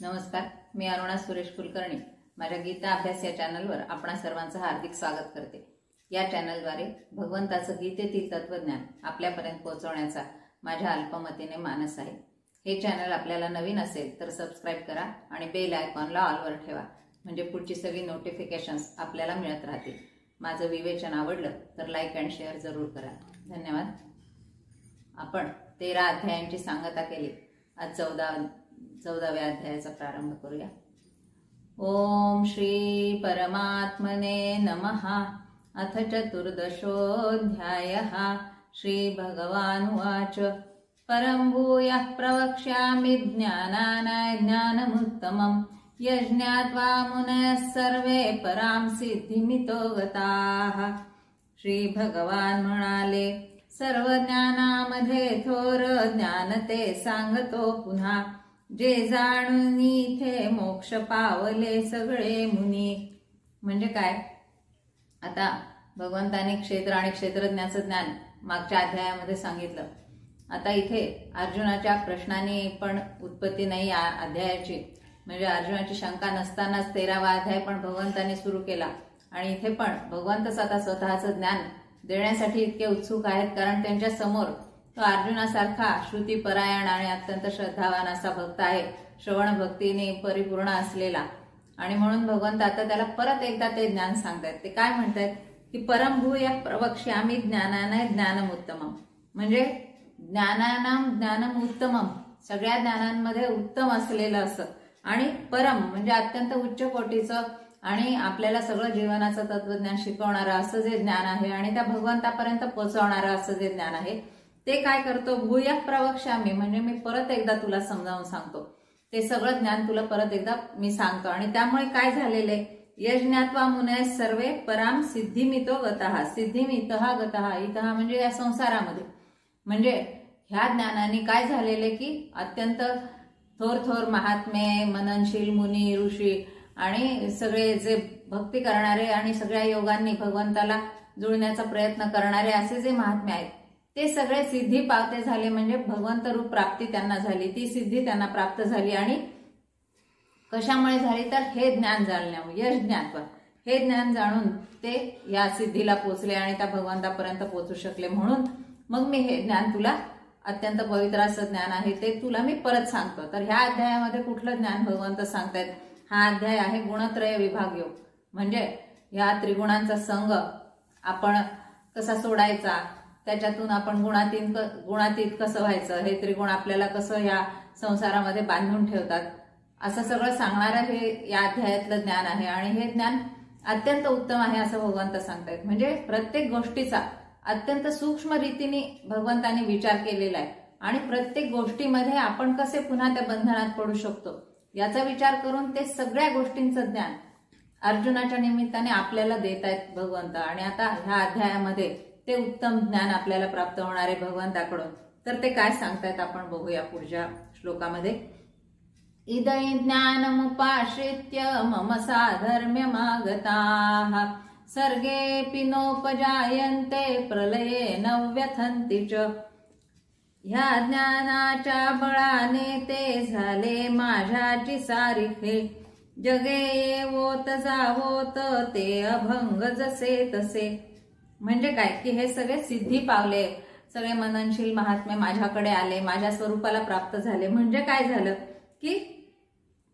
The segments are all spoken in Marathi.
नमस्कार, मी अरुणा सुरेश कुलकर्णी माझ्या गीता अभ्यास या चॅनलवर आपणा सर्वांचं हार्दिक स्वागत करते। या चॅनलद्वारे भगवंताचं गीतेतील तत्वज्ञान आपल्यापर्यंत पोहोचवण्याचा माझ्या अल्पमतीने मानस आहे। हे चॅनल आपल्याला नवीन असेल तर सबस्क्राइब करा आणि बेल आयकॉनला ऑलवर ठेवा, म्हणजे पुढची सगळी नोटिफिकेशन्स आपल्याला मिळत राहतील। माझं विवेचन आवडलं तर लाईक अँड शेअर जरूर करा। धन्यवाद। आपण 13 अध्यायांची सांगता केली। आज 14व्या अध्यायाचा प्रारंभ करूया। ओम श्री परमात्मने नमः। अथ चतुर्दशोऽध्यायः। श्री भगवानुवाच परं भूयः प्रवक्ष्यामि ज्ञानानाय ज्ञानमुत्तमम् यज्ञात्वा मुनयः सर्वे परां सिद्धिमितो गताः। श्री भगवान म्हणाले, सर्व ज्ञानामध्ये थोर ज्ञान ते सांगतो पुन्हा, जे जाणून इथे मोक्ष पावले सगळे मुनी। म्हणजे काय? आता भगवंताने क्षेत्र आणि क्षेत्रज्ञाचं ज्ञान मागच्या अध्यायामध्ये सांगितलं। आता इथे अर्जुनाच्या प्रश्नाने पण उत्पत्ती नाही या अध्यायाची, म्हणजे अर्जुनाची शंका नसतानाच 13वा अध्याय पण भगवंताने सुरू केला। आणि इथे पण भगवंतच आता स्वतःचं ज्ञान देण्यासाठी इतके उत्सुक आहेत, कारण त्यांच्या समोर तो अर्जुनासारखा श्रुतीपरायण आणि अत्यंत श्रद्धावान असा भक्त आहे, श्रवण भक्तीने परिपूर्ण असलेला। आणि म्हणून भगवंत आता त्याला परत एकदा ते ज्ञान सांगतायत। ते काय म्हणतायत की परम भूयः प्रवक्ष्यामि ज्ञानानाय ज्ञानमुत्तमम्, म्हणजे ज्ञानानां ज्ञानमुत्तमम्, सगळ्या ज्ञानांमध्ये उत्तम असलेलं असं, आणि परम म्हणजे अत्यंत उच्च कोटीचं आणि आपल्याला सगळं जीवनाचं तत्वज्ञान शिकवणारं असं जे ज्ञान आहे आणि त्या भगवंतापर्यंत पोहोचवणारं असं जे ज्ञान आहे ते काय करतो? भूयः प्रवक्ष्यामि, म्हणजे मी परत एकदा तुला समजावून सांगतो। ते सगळं ज्ञान तुला परत एकदा मी सांगतो। आणि त्यामुळे काय झालेले? यज्ञात्वा मुनयः सर्वे परां सिद्धिमितो गतः। सिद्धिमितः गतः, इतः म्हणजे या संसारामध्ये, म्हणजे ह्या ज्ञानाने काय झालेले की अत्यंत थोर थोर महात्मे, मननशील मुनी, ऋषी आणि सगळे जे भक्ती करणारे आणि सगळ्या योगांनी भगवंताला जुळण्याचा प्रयत्न करणारे असे जे महात्मे आहेत ते सगळे सिद्धी पावते झाले, म्हणजे भगवंत रूप प्राप्ती त्यांना झाली, ती सिद्धी त्यांना प्राप्त झाली। आणि कशामुळे झाली? तर हे ज्ञान जाणल्यामुळे, यश ज्ञात्वा, हे ज्ञान जाणून ते या सिद्धीला पोचले आणि त्या भगवंतापर्यंत पोहोचू शकले। म्हणून मग मी हे ज्ञान तुला, अत्यंत पवित्र असं ज्ञान आहे ते तुला मी परत सांगतो। तर ह्या अध्यायामध्ये कुठलं ज्ञान भगवंत सांगतायत? हा अध्याय आहे गुणत्रय विभाग योग, म्हणजे या त्रिगुणांचा संघ आपण कसा सोडायचा, त्याच्यातून आपण गुणातीत कसं व्हायचं, हे त्रिगुण आपल्याला कसं या संसारामध्ये बांधून ठेवतात, असं सगळं सांगणारं हे या अध्यायातलं ज्ञान आहे। आणि हे ज्ञान अत्यंत उत्तम आहे असं भगवंत सांगतायत, म्हणजे प्रत्येक गोष्टीचा अत्यंत सूक्ष्म रीतीने भगवंताने विचार केलेला आहे आणि प्रत्येक गोष्टीमध्ये आपण कसे पुन्हा त्या बंधनात पडू शकतो याचा विचार करून ते सगळ्या गोष्टींचं ज्ञान अर्जुनाच्या निमित्ताने आपल्याला देत आहेत भगवंत। आणि आता ह्या अध्यायामध्ये ते उत्तम ज्ञान आपल्याला प्राप्त होणार आहे भगवंताकडून। तर ते काय सांगतायत आपण बघूया पुढच्या श्लोकामध्ये। इदै ज्ञानमुपाश्रित्य मम साधर्म्यमागताः सर्गेऽपि नोपजायन्ते प्रलये न व्यथन्ति च। ह्या ज्ञानाच्या बळाने ते झाले माझ्याची सारिखे, जगे येवोत जावोत ते अभंग जसे तसे। म्हणजे काय की हे सगळे सिद्धी पावले, सगळे मननशील महात्मे माझ्याकडे आले, माझ्या स्वरूपाला प्राप्त झाले। म्हणजे काय झालं की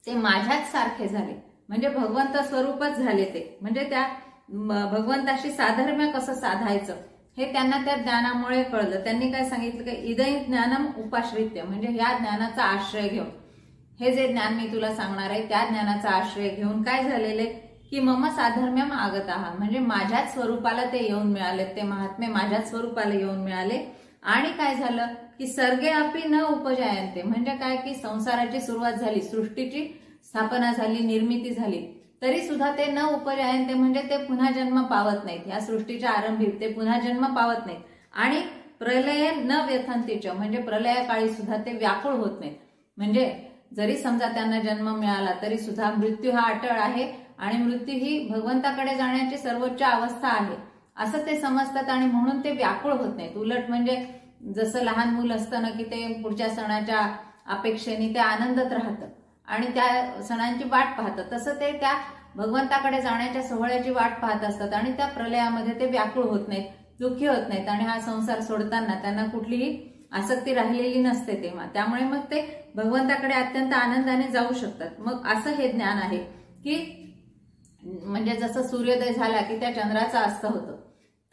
ते माझ्याच सारखे झाले, म्हणजे भगवंत स्वरूपच झाले ते, म्हणजे त्या भगवंताशी साधर्म्य कसं साधायचं हे त्यांना त्या ज्ञानामुळे कळलं। त्यांनी काय सांगितलं की इदै ज्ञानम उपाश्रित्य, म्हणजे ह्या ज्ञानाचा आश्रय घेऊन, हे जे ज्ञान मी तुला सांगणार आहे त्या ज्ञानाचा आश्रय घेऊन काय झालेले की मम साधर्म्यम आगताः, म्हणजे माझ्याच स्वरूपाला ते येऊन मिळाले, ते महात्मे माझ्याच स्वरूपाला येऊन मिळाले। आणि काय झालं की सर्गे अपि न उपजायन्ते, म्हणजे काय की संसाराची सुरुवात झाली, सृष्टीची स्थापना झाली, निर्मिती झाली, तरी सुद्धा ते न उपजायन्ते, म्हणजे ते पुन्हा जन्म पावत नाहीत, या सृष्टीच्या आरंभी ते पुन्हा जन्म पावत नाहीत। आणि प्रलय न व्यथन्ति च, म्हणजे प्रलयाकाळी सुद्धा ते व्याकुळ होत नाहीत, म्हणजे जरी समजा त्यांना जन्म मिळाला तरी सुद्धा मृत्यू हा अटळ आहे आणि मृत्यू ही भगवंताकडे जाण्याची सर्वोच्च अवस्था आहे असं ते समजतात। आणि म्हणून ते व्याकुळ होत नाहीत। उलट म्हणजे जसं लहान मूल असतं ना की ते पुढच्या सणाच्या अपेक्षेने ते आनंदात राहतं, आणि त्या सणांची वाट पाहतात, तसं ते त्या भगवंताकडे जाण्याच्या सोहळ्याची वाट पाहत असतात आणि त्या प्रलयामध्ये ते व्याकुळ होत नाहीत, दुःखी होत नाहीत आणि हा संसार सोडताना त्यांना कुठलीही आसक्ती राहिलेली नसते तेव्हा. त्यामुळे मग ते भगवंताकडे अत्यंत आनंदाने जाऊ शकतात. मग असं हे ज्ञान आहे की म्हणजे जसं सूर्योदय झाला की त्या चंद्राचा अस्त होतो,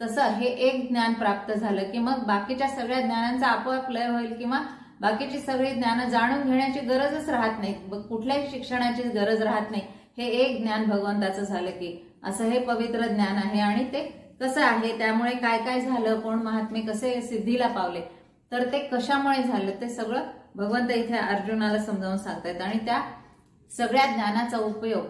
तसं हे एक ज्ञान प्राप्त झालं की मग बाकीच्या सगळ्या ज्ञानांचा आपोआप लय होईल किंवा बाकीची सगळी ज्ञान जाणून घेण्याची गरजच राहत नाही, कुठल्याही शिक्षणाची गरज राहत नाही. हे एक ज्ञान भगवंताचं झालं की असं हे पवित्र ज्ञान आहे. आणि ते कसं आहे, त्यामुळे काय काय झालं, कोण महात्मे कसे सिद्धीला पावले, तर ते कशामुळे झालं ते सगळं भगवंत इथे अर्जुनाला समजावून सांगतायत. आणि त्या सगळ्या ज्ञानाचा उपयोग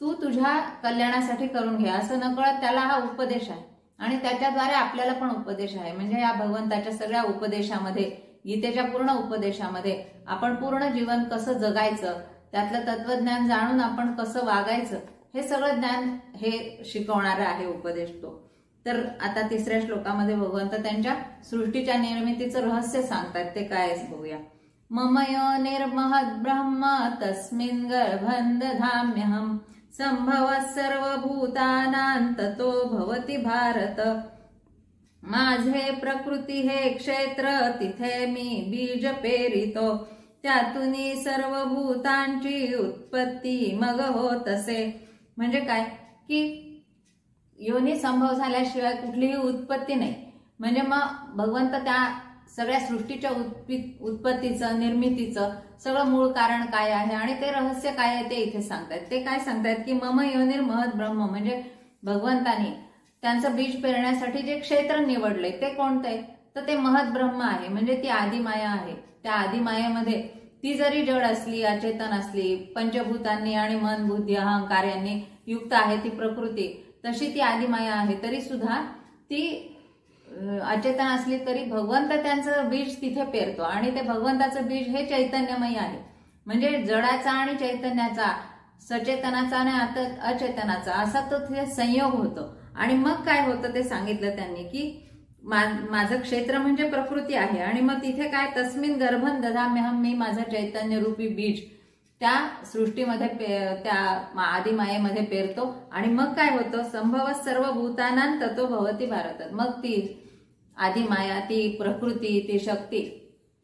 तू तुझ्या कल्याणासाठी करून घे, असं नकळत त्याला हा उपदेश आहे आणि त्याच्याद्वारे आपल्याला पण उपदेश आहे. म्हणजे या भगवंताच्या सगळ्या उपदेशामध्ये, गीतेच्या पूर्ण उपदेशामध्ये आपण पूर्ण जीवन कसं जगायचं, त्यातलं तत्वज्ञान जाणून आपण कसं वागायचं, हे सगळं ज्ञान हे शिकवणारं आहे उपदेश तो. तर आता 3ऱ्या श्लोकामध्ये भगवंत त्यांच्या सृष्टीच्या निर्मितीचं रहस्य सांगतात, ते काय बघूया. मम योनिर्महद् ब्रह्म तस्मिन् गर्भं दधाम्यहम् संभवः सर्वभूतानां ततो भवति भारत. माझे प्रकृती हे क्षेत्र तिथे मी बीज पेरितो, त्यातून सर्व भूतांची उत्पत्ती मग होत असे. म्हणजे काय की योनी संभव झाल्याशिवाय कुठलीही उत्पत्ती नाही. म्हणजे मग भगवंत त्या सगळ्या सृष्टीच्या उत्पत्तीचं, निर्मितीचं सगळं मूळ कारण काय आहे आणि ते रहस्य काय आहे ते इथे सांगतायत. ते काय सांगतायत की मम योनिर महत् ब्रह्म, म्हणजे भगवंतानी त्यांचं बीज पेरण्यासाठी जे क्षेत्र निवडले ते कोणते, तर ते महत् ब्रह्म आहे. म्हणजे ती आदिमाया आहे. त्या आदिमायेमध्ये ती जरी जड असली, अचेतन असली, पंचभूतांनी आणि मन बुद्धी अहंकार यांनी युक्त आहे ती प्रकृती, तशी ती आदिमाया आहे. तरी सुद्धा ती अचेतन असली तरी भगवंत त्यांचं बीज तिथे पेरतो आणि ते भगवंताचं बीज हे चैतन्यमय आहे. म्हणजे जडाचा आणि चैतन्याचा, सचेतनाचा आणि अचेतनाचा असा तो तिथे संयोग होतो. आणि मग काय होतं ते सांगितलं त्यांनी की माझं क्षेत्र म्हणजे प्रकृती आहे आणि मग तिथे काय तस्मिन् गर्भं दधाम्यहम्, मी माझं चैतन्य रूपी बीज त्या सृष्टीमध्ये त्या आदिमायेमध्ये पेरतो. आणि मग काय होतं, संभवः सर्व भूतानां ततो भवति भारत. मग ती आदिमाया, ती प्रकृती, ती शक्ती,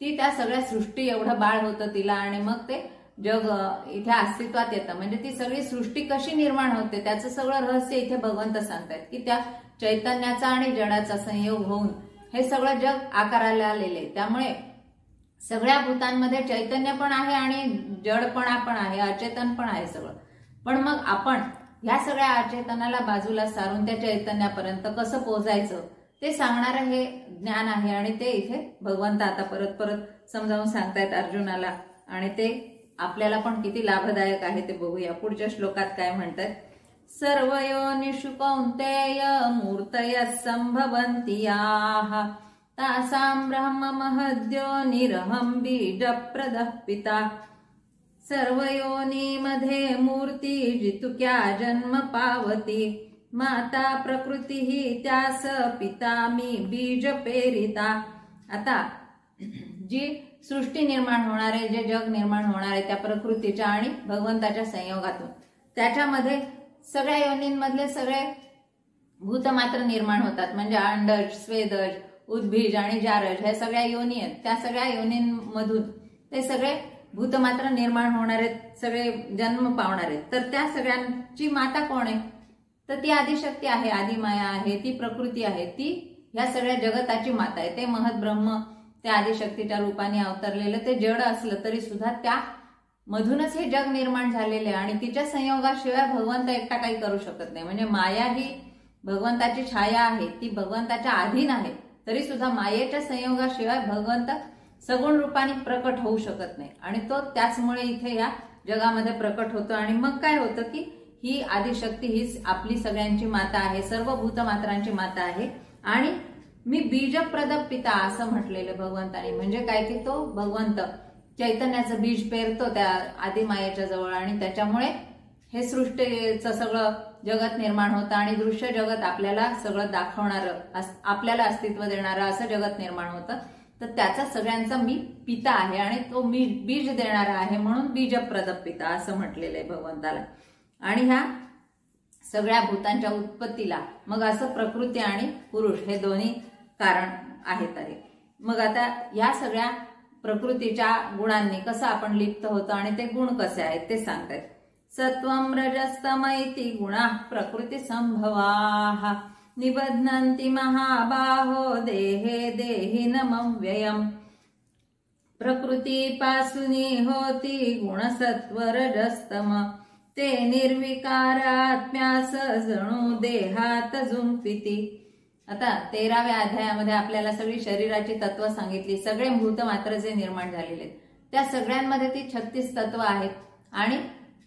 ती त्या सगळ्या सृष्टी एवढं बाळ होतं तिला आणि मग ते जग इथे अस्तित्वात येतं. म्हणजे ती सगळी सृष्टी कशी निर्माण होते त्याचं सगळं रहस्य इथे भगवंत सांगतायत की त्या चैतन्याचा आणि जडाचा संयोग होऊन हे सगळं जग आकाराला आलेले. त्यामुळे सगळ्या भूतांमध्ये चैतन्य पण आहे आणि जडपणा पण आहे, अचेतन पण आहे सगळं. पण मग आपण ह्या सगळ्या अचेतनाला बाजूला सारून त्या चैतन्यापर्यंत कसं पोहोचायचं ते सांगणारं हे ज्ञान आहे. आणि ते इथे भगवंत आता परत परत समजावून सांगतायत अर्जुनाला आणि ते आपल्याला पण किती लाभदायक आहे ते बघूया. पुढच्या श्लोकात काय म्हणतात, सर्व योनिषु कौन्तेय मूर्तयः संभवन्ति याः तासां ब्रह्म महद्योनिरहं बीजप्रदः पिता. सर्व योनीमध्ये मूर्ती जितुक्या जन्म पावती, माता प्रकृती ही त्यास पिता मी बीज पेरिता. आता जी सृष्टी निर्माण होणार आहे, जे जग निर्माण होणार आहे त्या प्रकृतीच्या आणि भगवंताच्या संयोगातून, त्याच्यामध्ये सगळ्या योनींमधले सगळे भूतमात्र निर्माण होतात. म्हणजे अंडज, स्वेदज, उद्भिज आणि जारज ह्या सगळ्या योनी आहेत. त्या सगळ्या योनींमधून ते सगळे भूतमात्र निर्माण होणार आहेत, सगळे जन्म पावणार आहेत. तर त्या सगळ्यांची माता कोण आहे, तर ती आदिशक्ती आहे, आदिमाया आहे, ती प्रकृती आहे, ती ह्या सगळ्या जगताची माता आहे. ते महत् ब्रह्म त्या आदिशक्तीच्या रूपाने अवतरलेलं ते जड असलं तरी सुद्धा त्या मधूनच हे जग निर्माण झालेले आणि तिच्या संयोगाशिवाय भगवंत एकटा काही करू शकत नाही. म्हणजे माया ही भगवंताची छाया आहे, ती भगवंताच्या अधीन आहे. तरी सुद्धा मायेच्या संयोगाशिवाय भगवंत सगुण रूपाने प्रकट होऊ शकत नाही आणि तो त्याचमुळे इथे या जगामध्ये प्रकट होतो. आणि मग काय होतं की ही आदिशक्ती हीच आपली सगळ्यांची माता आहे, सर्व भूतमात्रांची माता आहे. आणि मी बीजप्रद पिता असं म्हटलेलं भगवंताने. म्हणजे काय की तो भगवंत चैतन्याचं बीज पेरतो त्या आदिमायेच्या जवळ आणि त्याच्यामुळे हे सृष्टीचं सगळं जगत निर्माण होतं आणि दृश्य जगत आपल्याला सगळं दाखवणारं, आपल्याला अस्तित्व देणारं असं जगत निर्माण होतं. तर त्याचा सगळ्यांचा मी पिता आहे आणि तो मी बीज देणारा आहे, म्हणून बीजप्रद पिता असं म्हटलेलं आहे भगवंताला. आणि ह्या सगळ्या भूतांच्या उत्पत्तीला मग असं प्रकृती आणि पुरुष हे दोन्ही कारण आहेत. अरे मग आता या सगळ्या प्रकृतीच्या गुणांनी कसं आपण लिप्त होतो आणि ते गुण कसे आहेत ते सांगतात. सत्वं रजस्तम इति गुणाः प्रकृती संभवाः निबध्नन्ति महाबाहो देहे देहिनमव्ययम्. प्रकृतीपासूनी होती गुणसत्व रजस्तम ते निर्विकारात्म्यास जणू देहात जुंपिती. आता 13व्या अध्यायामध्ये आपल्याला सगळी शरीराची तत्व सांगितली. सगळे भूत मात्र जे निर्माण झालेले त्या सगळ्यांमध्ये ती 36 तत्व आहेत आणि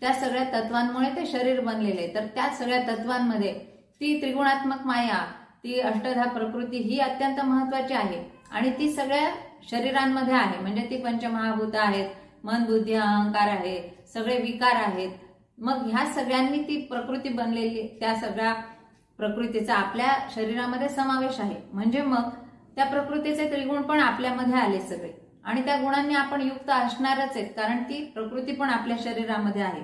त्या सगळ्या तत्वांमुळे ते शरीर बनलेले. तर त्या सगळ्या तत्वांमध्ये ती त्रिगुणात्मक माया, ती अष्टधा प्रकृती ही अत्यंत महत्वाची आहे आणि ती सगळ्या शरीरांमध्ये आहे. म्हणजे ती पंचमहाभूत आहेत, मन बुद्धी अहंकार आहे, सगळे विकार आहेत. मग ह्या सगळ्यांनी ती प्रकृती बनलेली, त्या सगळ्या प्रकृतीचा आपल्या शरीरामध्ये समावेश आहे. म्हणजे मग त्या प्रकृतीचे त्रिगुण पण आपल्यामध्ये आले सगळे आणि त्या गुणांनी आपण युक्त असणारच आहेत, कारण ती प्रकृती पण आपल्या शरीरामध्ये आहे.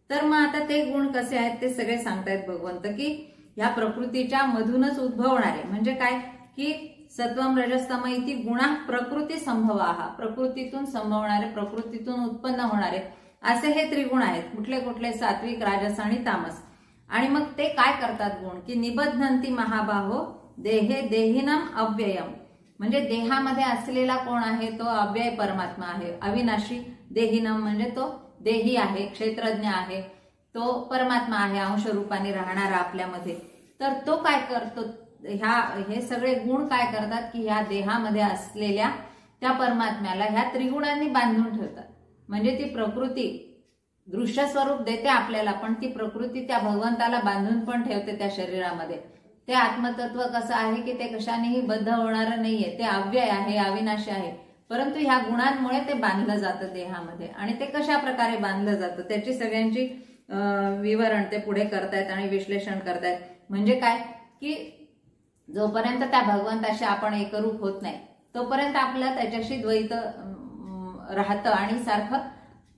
तर मग आता ते गुण कसे आहेत ते सगळे सांगतायत भगवंत, की ह्या प्रकृतीच्या मधूनच उद्भवणारे. म्हणजे काय की सत्वम रजस्तम इति गुणाः प्रकृती संभवाः, प्रकृतीतून संभवणारे, प्रकृतीतून उत्पन्न होणारे असे हे त्रिगुण आहेत. कुठले कुठले? सात्विक, राजस आणि तामस. आणि मग ते काय करतात गुण की निबध्नन्ति महाबाहो देहे देहिनम अव्ययम. म्हणजे देहामध्ये असलेला कोण आहे? तो अव्यय परमात्मा आहे, अविनाशी. देहिनम म्हणजे तो देही आहे, क्षेत्रज्ञ आहे, तो परमात्मा आहे, अंश रूपाने राहणारा आपल्यामध्ये. तर तो काय करतो? हे सगळे गुण काय करतात की ह्या देहामध्ये असलेल्या त्या परमात्म्याला ह्या त्रिगुणांनी बांधून ठेवतात. म्हणजे ती प्रकृती दृश्य स्वरूप देते आपल्याला, पण ती प्रकृती त्या भगवंताला बांधून पण ठेवते त्या शरीरामध्ये. ते आत्मतत्व कसं आहे की ते कशानेही बद्ध होणारं नाहीये, ते अव्यय आहे, अविनाशी आहे. परंतु ह्या गुणांमुळे ते बांधलं जातं देहामध्ये. आणि ते कशा प्रकारे बांधलं जातं त्याची सगळ्यांची विवरण ते पुढे करतायत आणि विश्लेषण करतायत. म्हणजे काय की जोपर्यंत त्या भगवंताशी आपण एकरूप होत नाही तोपर्यंत आपलं त्याच्याशी द्वैत राहतं आणि सारखं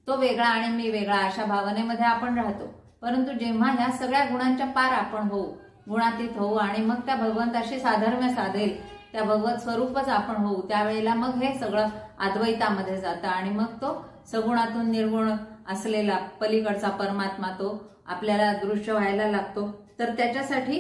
तो वेगळा आणि मी वेगळा अशा भावनेमध्ये आपण राहतो. परंतु जेव्हा ह्या सगळ्या गुणांच्या पार आपण होऊ, गुणातीत होऊ आणि मग त्या भगवंताशी साधर्म्य साधेल, त्या भगवत स्वरूपच आपण होऊ, त्यावेळेला मग हे सगळं अद्वैतामध्ये जातं आणि मग तो सगुणातून निर्गुण असलेला पलीकडचा परमात्मा तो आपल्याला दृश्य व्हायला लागतो. तर त्याच्यासाठी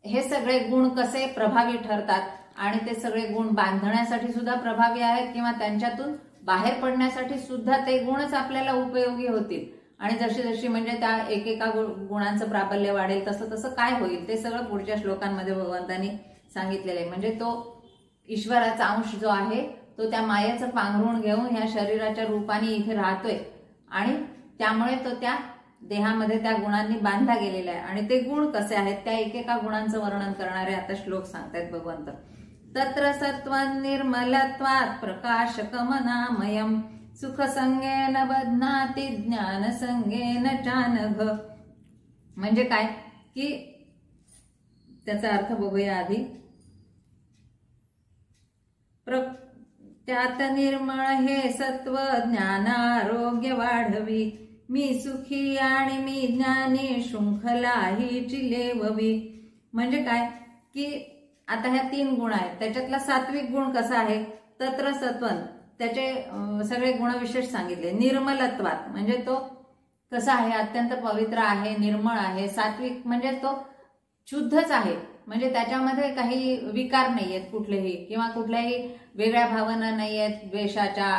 हे सगळे गुण कसे प्रभावी ठरतात आणि ते सगळे गुण बांधण्यासाठी सुद्धा प्रभावी आहेत किंवा त्यांच्यातून बाहेर पडण्यासाठी सुद्धा ते गुणच आपल्याला उपयोगी होतील. आणि जशी जशी म्हणजे त्या एकेका गुणांचं प्राबल्य वाढेल तसं तसं काय होईल ते सगळं पुढच्या श्लोकांमध्ये भगवंतांनी सांगितलेलं आहे. म्हणजे तो ईश्वराचा अंश जो आहे तो त्या मायेचं पांघरून घेऊन ह्या शरीराच्या रूपाने इथे राहतोय आणि त्यामुळे तो त्या देहामध्ये त्या गुणांनी बांधला गेलेला आहे. आणि ते गुण कसे आहेत त्या एकेका गुणांचं वर्णन करणारे आता श्लोक सांगतायत भगवंत. तत्र सत्वं निर्मलत्वात् प्रकाशकमनामयम् सुखसंगेन बध्नाति ज्ञानसंगेन चानघ. म्हणजे काय की त्याचा अर्थ बघूया आधी. त्यात निर्मळ हे सत्व ज्ञानारोग्य वाढवी, मी सुखी आणि मी ज्ञानी शृंखला हीची लेववी. म्हणजे काय की आता ह्या 3 गुण आहेत, त्याच्यातला सात्विक गुण कसा आहे? तत्र सत्वन, त्याचे सगळे गुणविशेष सांगितले. निर्मलत्वात म्हणजे तो कसा आहे? अत्यंत पवित्र आहे, निर्मळ आहे. सात्विक म्हणजे तो शुद्धच आहे, म्हणजे त्याच्यामध्ये काही विकार नाहीयेत कुठलेही किंवा कुठल्याही वेगळ्या भावना नाहीयेत, द्वेषाच्या,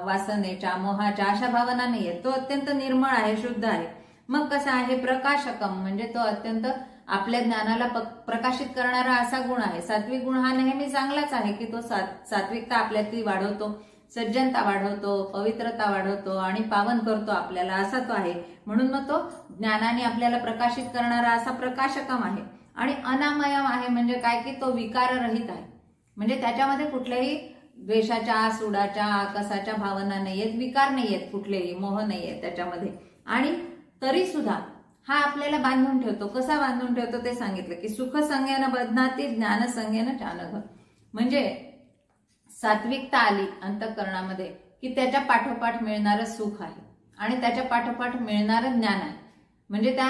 वासनेच्या, मोहाच्या अशा भावना नाहीयेत. तो अत्यंत निर्मळ आहे, शुद्ध आहे. मग कसा आहे? प्रकाशकम म्हणजे तो अत्यंत आपल्या ज्ञानाला प्रकाशित करणारा असा गुण आहे. सात्विक गुण हा नेहमी चांगलाच आहे की तो सात्विकता आपल्यातली वाढवतो, सज्जनता वाढवतो, पवित्रता वाढवतो आणि पावन करतो आपल्याला, असा तो आहे. म्हणून मग तो ज्ञानाने आपल्याला प्रकाशित करणारा असा प्रकाशकम आहे. आणि अनामयम आहे म्हणजे काय की तो विकाररहित आहे, म्हणजे त्याच्यामध्ये कुठल्याही द्वेषाच्या, सुडाच्या, आकसाच्या भावना नाहीयेत, विकार नाहीयेत, कुठलेही मोह नाहीयेत त्याच्यामध्ये. आणि तरी सुद्धा हा आपल्याला बांधून ठेवतो. कसा बांधून ठेवतो ते सांगितलं की सुख संज्ञेन बध्नाति ज्ञान संज्ञेन चानघ. म्हणजे सात्विकता आली अंतःकरणामध्ये की त्याच्या पाठोपाठ मिळणारं सुख आहे आणि त्याच्या पाठोपाठ मिळणारं ज्ञान आहे. म्हणजे त्या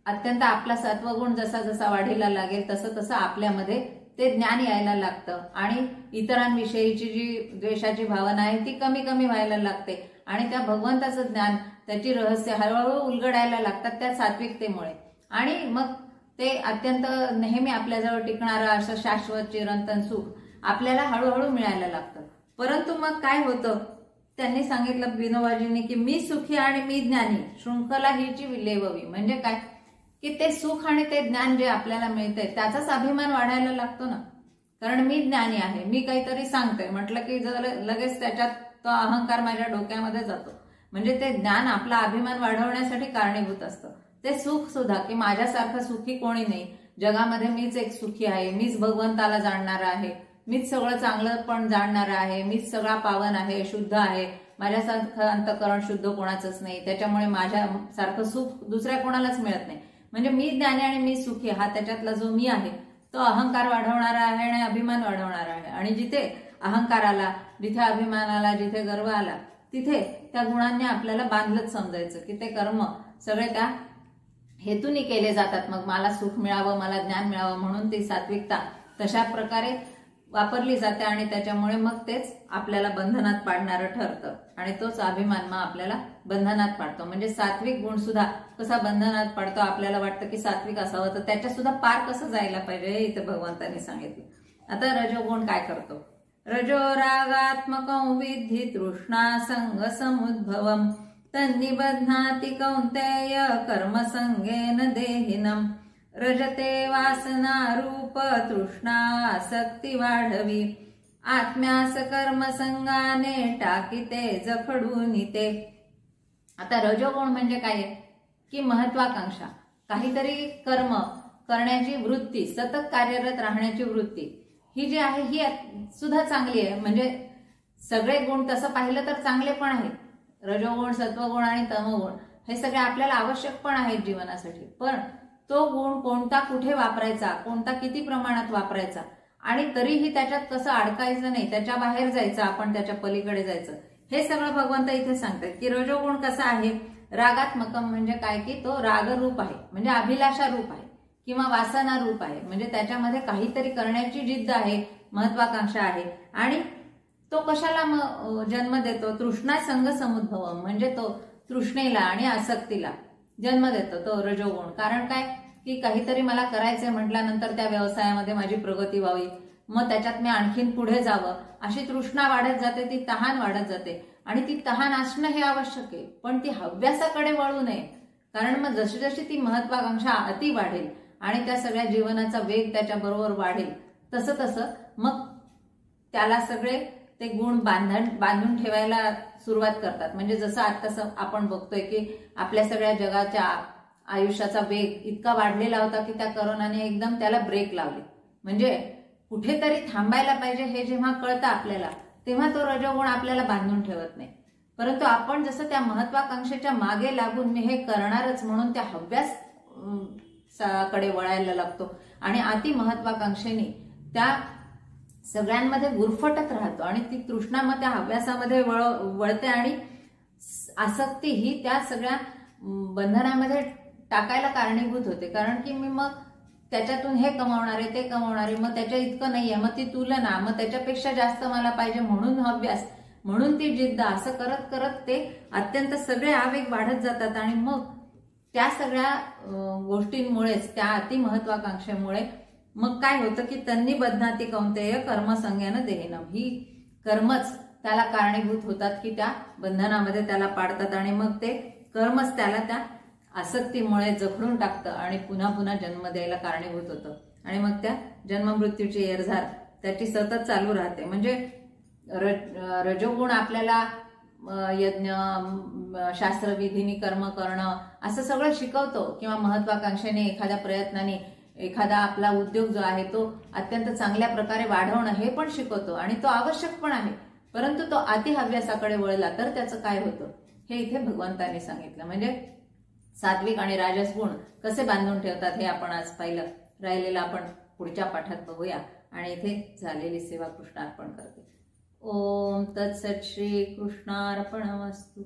अत्यंत आपला सत्वगुण जसा जसा वाढीला लागेल तसं तसं आपल्यामध्ये ते ज्ञान यायला लागतं आणि इतरांविषयीची जी द्वेषाची भावना आहे ती कमी कमी व्हायला लागते आणि त्या भगवंताचं ज्ञान त्याची रहस्य हळूहळू उलगडायला लागतात त्या सात्विकतेमुळे. आणि मग ते अत्यंत नेहमी आपल्याजवळ टिकणारं असं शाश्वत चिरंतन सुख आपल्याला हळूहळू मिळायला लागतं. परंतु मग काय होतं, त्यांनी सांगितलं विनोबाजींनी की मी सुखी आणि मी ज्ञानी शृंखला हिची विलेववी. म्हणजे काय की ते सुख आणि ते ज्ञान जे आपल्याला मिळतंय त्याचाच अभिमान वाढायला लागतो ना. कारण मी ज्ञानी आहे, मी काहीतरी सांगते म्हटलं की लगेच त्याच्यात तो अहंकार माझ्या डोक्यामध्ये जातो. म्हणजे ते ज्ञान आपला अभिमान वाढवण्यासाठी कारणीभूत असतं. ते सुख सुद्धा की माझ्यासारखं सुखी कोणी नाही जगामध्ये, मीच एक सुखी आहे, मीच भगवंताला जाणणारा आहे, मीच सगळं चांगलं पण जाणणारा आहे, मीच सगळा पावन आहे, शुद्ध आहे, माझ्यासारखं अंतःकरण शुद्ध कोणाचंच नाही, त्याच्यामुळे माझ्यासारखं सुख दुसऱ्या कोणालाच मिळत नाही. म्हणजे मी ज्ञानी आणि मी सुखी हा त्याच्यातला जो मी आहे तो अहंकार वाढवणारा आहे आणि अभिमान वाढवणारा आहे. आणि जिथे अहंकार आला, जिथे अभिमान आला, जिथे गर्व आला तिथे त्या गुणांनी आपल्याला बांधलंच समजायचं की ते कर्म सगळे त्या हेतूनी केले जातात. मग मला सुख मिळावं, मला ज्ञान मिळावं म्हणून ती सात्विकता तशा प्रकारे वापरली जाते आणि त्याच्यामुळे मग तेच आपल्याला बंधनात पाडणारं ठरतं आणि तोच अभिमान मग आपल्याला बंधनात पाडतो. म्हणजे सात्विक गुण सुद्धा कसा बंधनात पाडतो, आपल्याला वाटतं की सात्विक असावं तर त्याच्या सुद्धा पार कसं जायला पाहिजे हे इथे भगवंतांनी सांगितलं. आता रजोगुण काय करतो, रजो रागात्मकं विद्धि तृष्णा संग समुद्भवम तन्निबध्नाति कौन्तेय कर्मसंगेन देहिनम. रजते वासना रूप तृष्णा आसक्ती वाढवी आत्म्यास कर्मसंगाने टाकीते जखडून ते. आता रजोगुण म्हणजे काय आहे की महत्वाकांक्षा, काहीतरी कर्म करण्याची वृत्ती, सतत कार्यरत राहण्याची वृत्ती ही जी आहे ही सुद्धा चांगली आहे. म्हणजे सगळे गुण तसं पाहिलं तर चांगले पण आहेत, रजोगुण, सत्वगुण आणि तमोगुण हे सगळे आपल्याला आवश्यक पण आहेत जीवनासाठी. पण तो गुण कोणता कुठे वापरायचा, कोणता किती प्रमाणात वापरायचा आणि तरीही त्याच्यात कसं अडकायचं नाही, त्याच्या बाहेर जायचं, आपण त्याच्या पलीकडे जायचं, हे सगळं भगवंत इथे सांगतात. की रजोगुण कसा आहे, रागात्मकम म्हणजे काय की तो रागरूप आहे, म्हणजे अभिलाषा रूप आहे किंवा वासना रूप आहे. म्हणजे त्याच्यामध्ये काहीतरी करण्याची जिद्द आहे, महत्वाकांक्षा आहे आणि तो कशाला जन्म देतो, तृष्णा संग समुद्भवम म्हणजे तो तृष्णेला आणि आसक्तीला जन्म देतो तो रजोगुण. कारण काय की काहीतरी मला करायचंय म्हटल्यानंतर त्या व्यवसायामध्ये माझी प्रगती व्हावी, मग त्याच्यात मी आणखीन पुढे जावं अशी तृष्णा वाढत जाते, ती तहान वाढत जाते आणि ती तहान असणं हे आवश्यक आहे. पण ती हव्यासाकडे वळू नये, कारण मग जशी जशी ती महत्वाकांक्षा अति वाढेल आणि त्या सगळ्या जीवनाचा वेग त्याच्याबरोबर वाढेल तसं तसं मग त्याला सगळे ते गुण बांधून ठेवायला सुरुवात करतात. म्हणजे जसं आता आपण बघतोय की आपल्या सगळ्या जगाच्या आयुष्याचा वेग इतका वाढलेला होता की त्या करोनाने एकदम त्याला ब्रेक लावले. म्हणजे कुठेतरी थांबायला पाहिजे हे जेव्हा कळतं आपल्याला तेव्हा तो रजोगुण आपल्याला बांधून ठेवत नाही. परंतु आपण जसं त्या महत्वाकांक्षेच्या मागे लागून मी हे करणारच म्हणून त्या हव्यास कडे वळायला लागतो आणि अति महत्वाकांक्षेने त्या सगळ्यांमध्ये गुरफटत राहतो आणि ती तृष्णा मग त्या हव्यासामध्ये वळते आणि आसक्ती ही त्या सगळ्या बंधनामध्ये टाकायला कारणीभूत होते. कारण की मी मग त्याच्यातून हे कमावणारे ते कमावणारे, मग त्याच्या इतकं नाहीये, मग ती तुलना, मग त्याच्यापेक्षा जास्त मला पाहिजे म्हणून हव्यास, म्हणून ती जिद्द, असं करत करत ते अत्यंत सगळे आवेग वाढत जातात आणि मग त्या सगळ्या गोष्टींमुळेच, त्या अति महत्वाकांक्षेमुळे मग काय होतं की तन्नी बध्नाती कौन्तेय कर्मसंज्ञानं देहिनम. ही कर्मच त्याला कारणीभूत होतात की त्या बंधनामध्ये त्याला पाडतात आणि मग ते कर्मच त्याला त्या आसक्तीमुळे जखडून टाकतं आणि पुन्हा पुन्हा जन्म द्यायला कारणीभूत होतं आणि मग त्या जन्ममृत्यूची येरझार त्याची सतत चालू राहते. म्हणजे रजोगुण आपल्याला यज्ञ, शास्त्रविधीनी कर्म करणं असं सगळं शिकवतो किंवा महत्वाकांक्षेने एखाद्या प्रयत्नाने एखादा आपला उद्योग जो आहे तो अत्यंत चांगल्या प्रकारे वाढवणं हे पण शिकवतो आणि तो आवश्यक पण आहे. परंतु तो अति हव्यासाकडे वळला तर त्याचं काय होतं हे इथे भगवंतांनी सांगितलं. म्हणजे सात्विक आणि राजस गुण कसे बांधून ठेवतात हे आपण आज पाहिलं. राहिलेलं आपण पुढच्या पाठात बघूया आणि इथे झालेली सेवा कृष्ण अर्पण करते. ओम तत्सत श्री कृष्णार्पणमस्तु।